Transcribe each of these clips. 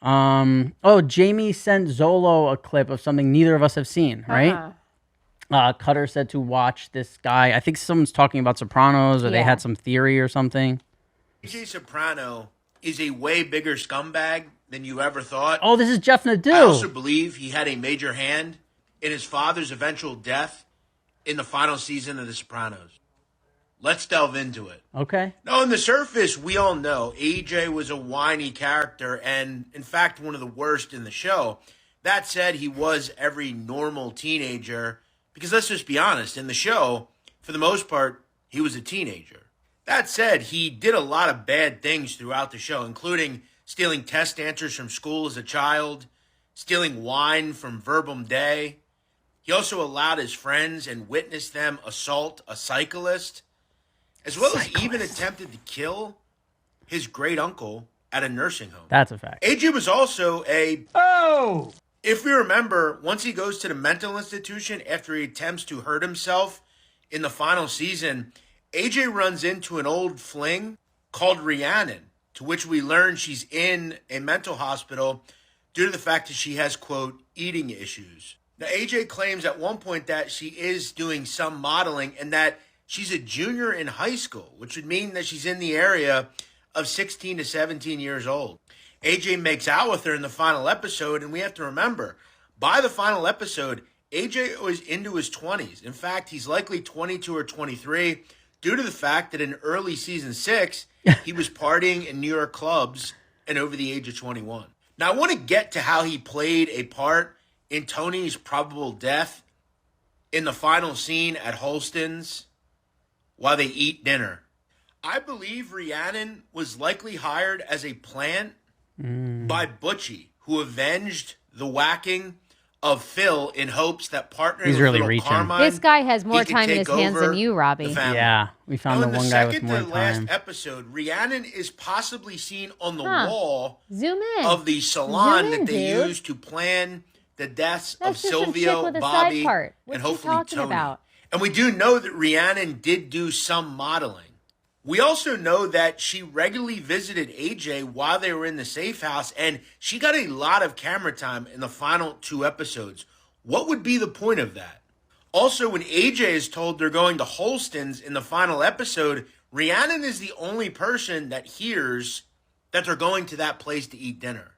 Oh, Jamie sent Zolo a clip of something neither of us have seen, right? Cutter said to watch this guy. I think someone's talking about Sopranos, or they had some theory or something. AJ Soprano is a way bigger scumbag than you ever thought. Oh, this is Jeff Nadeau. I also believe he had a major hand in his father's eventual death in the final season of The Sopranos. Let's delve into it. Okay. Now, on the surface, we all know AJ was a whiny character and, in fact, one of the worst in the show. That said, he was every normal teenager because let's just be honest, in the show, for the most part, he was a teenager. That said, he did a lot of bad things throughout the show, including stealing test answers from school as a child, stealing wine from Verbum Day. He also allowed his friends and witnessed them assault a cyclist, as well as even attempted to kill his great uncle at a nursing home. That's a fact. AJ was also if we remember, once he goes to the mental institution after he attempts to hurt himself in the final season, AJ runs into an old fling called Rhiannon, to which we learn she's in a mental hospital due to the fact that she has, quote, eating issues. Now, AJ claims at one point that she is doing some modeling and that she's a junior in high school, which would mean that she's in the area of 16 to 17 years old. AJ makes out with her in the final episode, and we have to remember, by the final episode, AJ was into his 20s. In fact, he's likely 22 or 23 due to the fact that in early season 6, he was partying in New York clubs and over the age of 21. Now, I want to get to how he played a part in Tony's probable death in the final scene at Holston's while they eat dinner. I believe Rhiannon was likely hired as a plant by Butchie, who avenged the whacking of Phil in hopes that partnering He's with really Little reaching. Carmine, This guy has more he could time in take his hands over than you, Robbie. the family. Yeah, we found Now, the in one guy with second more to last time. episode, Rhiannon is possibly seen on the wall Zoom in. of the salon Zoom in, that they dude. used to plan the deaths That's of just some chick Silvio, with a Bobby, side part. and What's he hopefully talking Tony. about? And we do know that Rhiannon did do some modeling. We also know that she regularly visited AJ while they were in the safe house, and she got a lot of camera time in the final 2 episodes. What would be the point of that? Also, when AJ is told they're going to Holston's in the final episode, Rhiannon is the only person that hears that they're going to that place to eat dinner.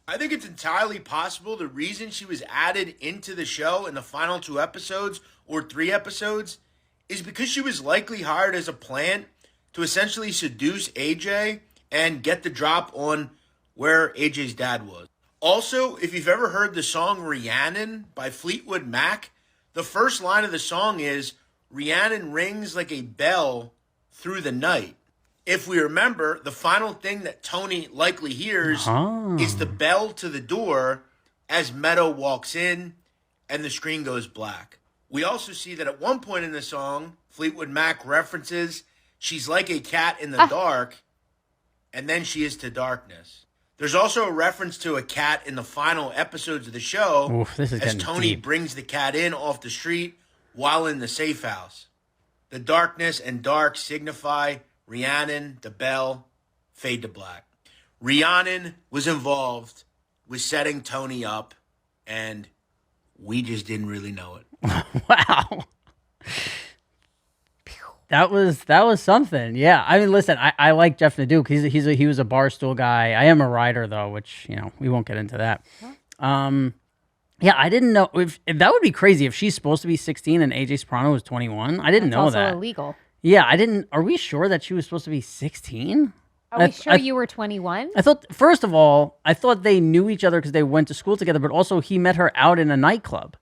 I think it's entirely possible the reason she was added into the show in the final 2 episodes or 3 episodes is because she was likely hired as a plant to essentially seduce AJ and get the drop on where AJ's dad was. Also, if you've ever heard the song Rhiannon by Fleetwood Mac, the first line of the song is, Rhiannon rings like a bell through the night. If we remember, the final thing that Tony likely hears is the bell to the door as Meadow walks in and the screen goes black. We also see that at one point in the song, Fleetwood Mac references she's like a cat in the dark, and then she is to darkness. There's also a reference to a cat in the final episodes of the show. Oof, this is as getting Tony deep. brings the cat in off the street while in the safe house. The darkness and dark signify Rhiannon, the bell, fade to black. Rhiannon was involved with setting Tony up, and we just didn't really know it. Wow. That was something. Yeah. I mean, listen, I like Jeff Nadeau because he was a barstool guy. I am a writer though, which, we won't get into that. Yeah, I didn't know if that would be crazy if she's supposed to be 16 and AJ Soprano was 21. I didn't know also that. illegal. Yeah, I didn't. Are we sure that she was supposed to be 16? Are we sure you were 21? I thought, first of all, I thought they knew each other because they went to school together, but also he met her out in a nightclub.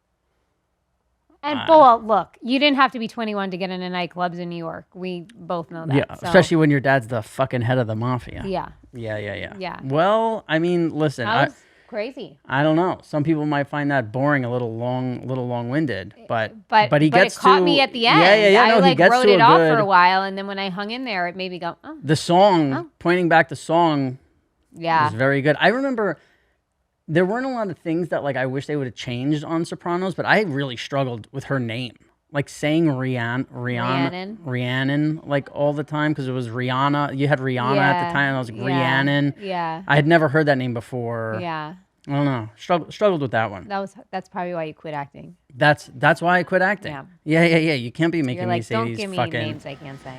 And well, look, you didn't have to be 21 to get into nightclubs in New York. We both know that. Yeah, so. especially when your dad's the fucking head of the mafia. Yeah. Yeah. Well, I mean, listen, That was crazy. I don't know. Some people might find that boring, a little long-winded, but But he gets it caught to, me at the end. Yeah. No, I he gets wrote to it a off good, for a while, and then when I hung in there, it made me go, oh. The song, pointing back the song, was very good. I remember there weren't a lot of things that I wish they would have changed on Sopranos, but I really struggled with her name. like saying Rhiannon like all the time because it was Rihanna. You had Rihanna at the time, and I was like Rhiannon. Yeah. I had never heard that name before. Yeah. I don't know. Struggled with that one. That's probably why you quit acting. That's why I quit acting. Yeah. Yeah. You can't be making You're me like, say don't these give me fucking names I can't say.